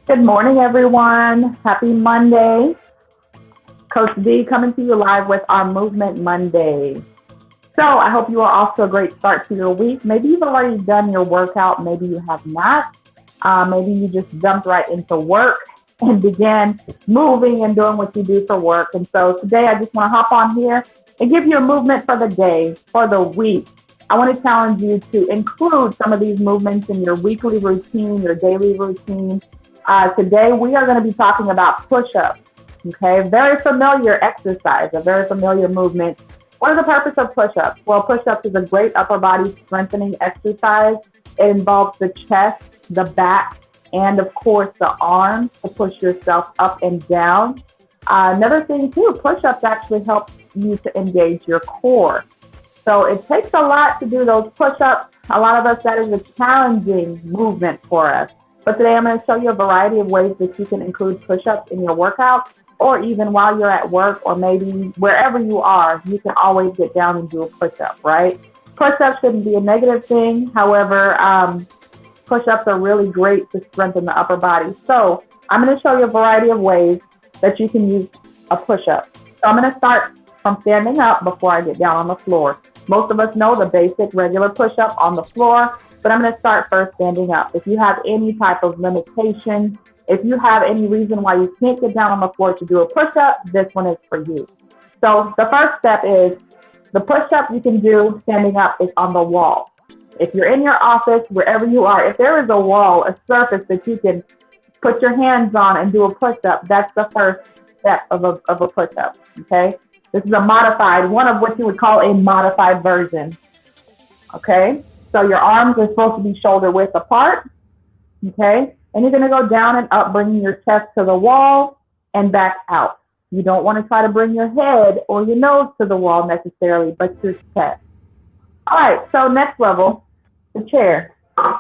Good morning, everyone. Happy Monday. Coach D coming to you live with our Movement Monday. So I hope you are off to a great start to your week. Maybe you've already done your workout. Maybe you have not. Maybe you just jumped right into work and began moving and doing what you do for work. And so today I just want to hop on here and give you a movement for the day, for the week. I want to challenge you to include some of these movements in your weekly routine, your daily routine. Today we are going to be talking about push-ups. Okay, very familiar exercise, a very familiar movement. What is the purpose of push-ups? Well, push-ups is a great upper body strengthening exercise. It involves the chest, the back, and of course the arms to push yourself up and down. Another thing too, push-ups actually help you to engage your core. So it takes a lot to do those push-ups. A lot of us, that is a challenging movement for us. But today I'm going to show you a variety of ways that you can include push-ups in your workout, or even while you're at work, or maybe wherever you are, you can always get down and do a push-up, right? Push-ups shouldn't be a negative thing. However, push-ups are really great to strengthen the upper body. So I'm going to show you a variety of ways that you can use a push-up. So I'm going to start from standing up before I get down on the floor. Most of us know the basic regular push-up on the floor, but I'm going to start first standing up. If you have any type of limitation, if you have any reason why you can't get down on the floor to do a push-up, this one is for you. So the first step is the push-up you can do standing up is on the wall. If you're in your office, wherever you are, if there is a wall, a surface that you can put your hands on and do a push-up, that's the first step of a push-up, okay? This is a modified, one of what you would call a modified version, okay? So your arms are supposed to be shoulder width apart, okay? And you're going to go down and up, bringing your chest to the wall and back out. You don't want to try to bring your head or your nose to the wall necessarily, but your chest. All right, so next level, the chair. So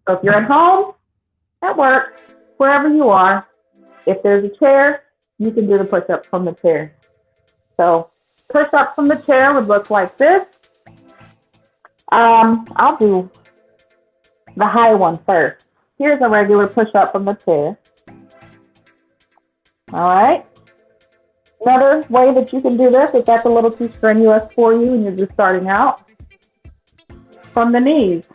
if you're at home, at work, wherever you are, if there's a chair, you can do the push-up from the chair. So push-up from the chair would look like this. I'll do the high one first. Here's a regular push-up from the chair. All right. Another way that you can do this, if that's a little too strenuous for you and you're just starting out, from the knees.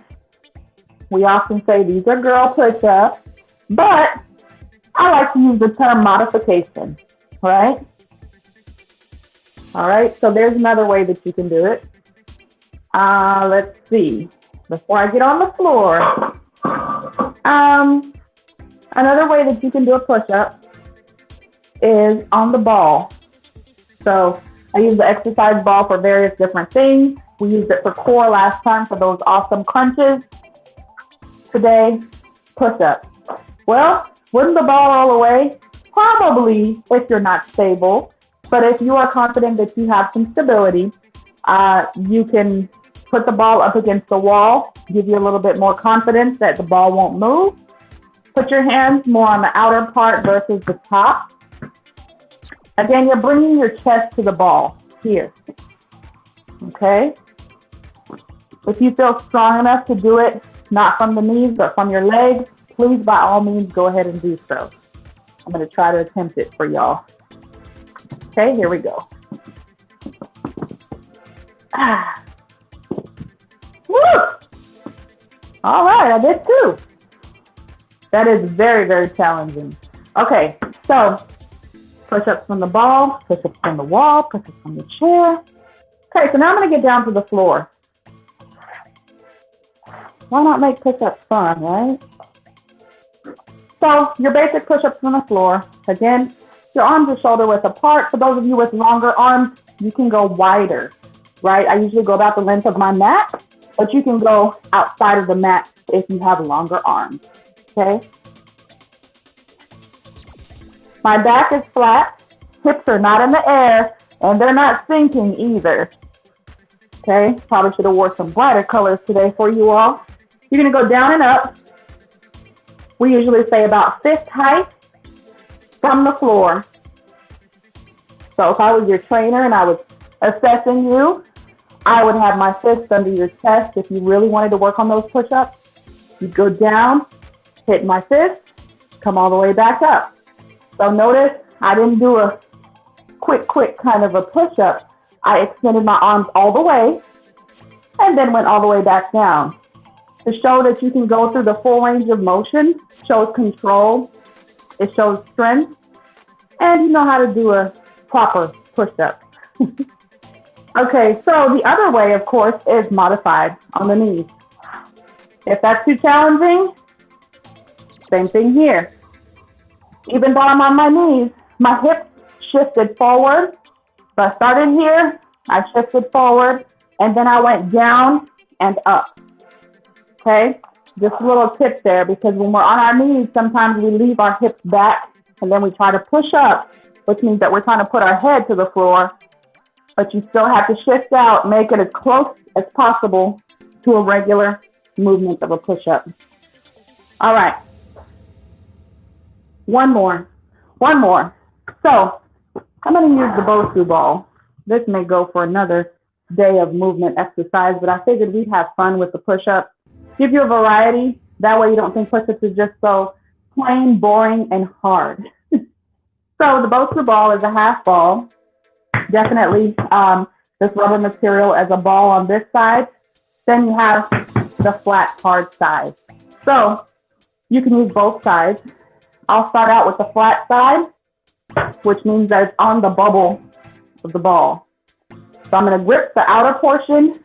We often say these are girl push-ups, but I like to use the term modification, right? All right, so there's another way that you can do it. Let's see. Before I get on the floor, another way that you can do a push-up is on the ball. So I use the exercise ball for various different things. We used it for core last time for those awesome crunches. Today, push-ups. Well, wouldn't the ball roll away? Probably, if you're not stable. But if you are confident that you have some stability, you can put the ball up against the wall, give you a little bit more confidence that the ball won't move. Put your hands more on the outer part versus the top. Again, you're bringing your chest to the ball here. Okay? If you feel strong enough to do it, not from the knees, but from your legs, please, by all means, go ahead and do so. I'm going to try to attempt it for y'all. Okay, here we go. Woo! All right, I did two. That is very, very challenging. Okay, so push-ups from the ball, push-ups from the wall, push-ups from the chair. Okay, so now I'm going to get down to the floor. Why not make push-ups fun, right? So your basic push-ups from the floor. Again, your arms are shoulder width apart. For those of you with longer arms, you can go wider, right? I usually go about the length of my mat, but you can go outside of the mat if you have longer arms, okay? My back is flat, hips are not in the air, and they're not sinking either, okay? Probably should have wore some brighter colors today for you all. You're gonna go down and up. We usually say about fist height from the floor. So if I was your trainer and I was assessing you, I would have my fist under your chest. If you really wanted to work on those push-ups, you'd go down, hit my fist, come all the way back up. So notice I didn't do a quick kind of a push-up. I extended my arms all the way and then went all the way back down. To show that you can go through the full range of motion, shows control, it shows strength, and you know how to do a proper push-up. Okay, so the other way, of course, is modified on the knees. If that's too challenging, same thing here. Even though I'm on my knees, my hips shifted forward. So I started here, I shifted forward, and then I went down and up. Okay, just a little tip there, because when we're on our knees, sometimes we leave our hips back and then we try to push up, which means that we're trying to put our head to the floor, but you still have to shift out, make it as close as possible to a regular movement of a push-up. All right, one more. So I'm going to use the Bosu ball. This may go for another day of movement exercise, but I figured we'd have fun with the push-up. Give you a variety. That way you don't think push-ups is just so plain, boring, and hard. So the Bosu ball is a half ball. Definitely this rubber material as a ball on this side. Then you have the flat, hard side. So you can use both sides. I'll start out with the flat side, which means that it's on the bubble of the ball. So I'm going to grip the outer portion.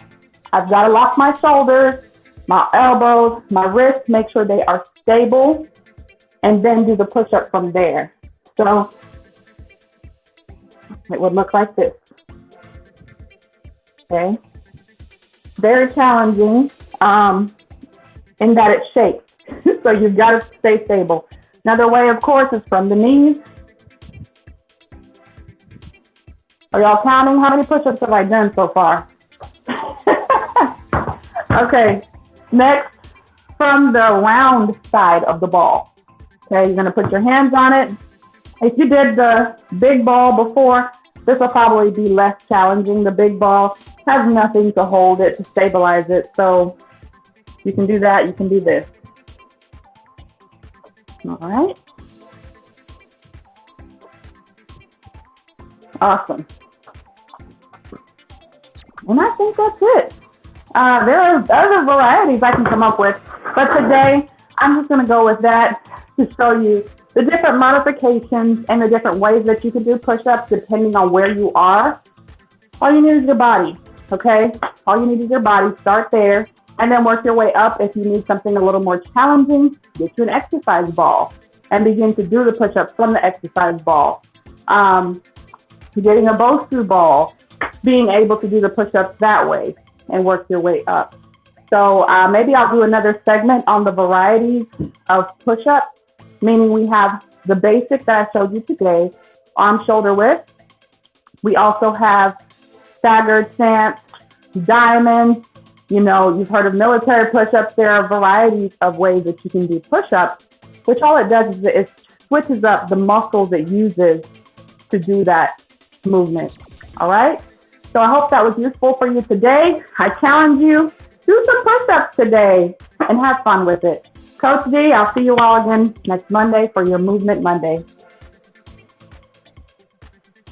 I've got to lock my shoulders, my elbows, my wrists, make sure they are stable, and then do the push-up from there. So it would look like this. Okay. Very challenging in that it shakes. So you've got to stay stable. Another way, of course, is from the knees. Are y'all counting? How many push-ups have I done so far? Okay. Next, from the round side of the ball. Okay, you're going to put your hands on it. If you did the big ball before, this will probably be less challenging. The big ball has nothing to hold it, to stabilize it. So you can do that. You can do this. All right. Awesome. And I think that's it. There are other varieties I can come up with, but today I'm just going to go with that to show you the different modifications and the different ways that you can do push-ups depending on where you are. All you need is your body, okay? All you need is your body. Start there and then work your way up. If you need something a little more challenging, get you an exercise ball and begin to do the push-ups from the exercise ball. Getting a Bosu ball, being able to do the push-ups that way and work your way up. So maybe I'll do another segment on the varieties of push-ups, meaning we have the basic that I showed you today, arm shoulder width. We also have staggered stance, diamond. You know, you've heard of military push-ups. There are varieties of ways that you can do push-ups, which all it does is it switches up the muscles it uses to do that movement. All right? So I hope that was useful for you today. I challenge you, do some push-ups today and have fun with it. Coach D, I'll see you all again next Monday for your Movement Monday.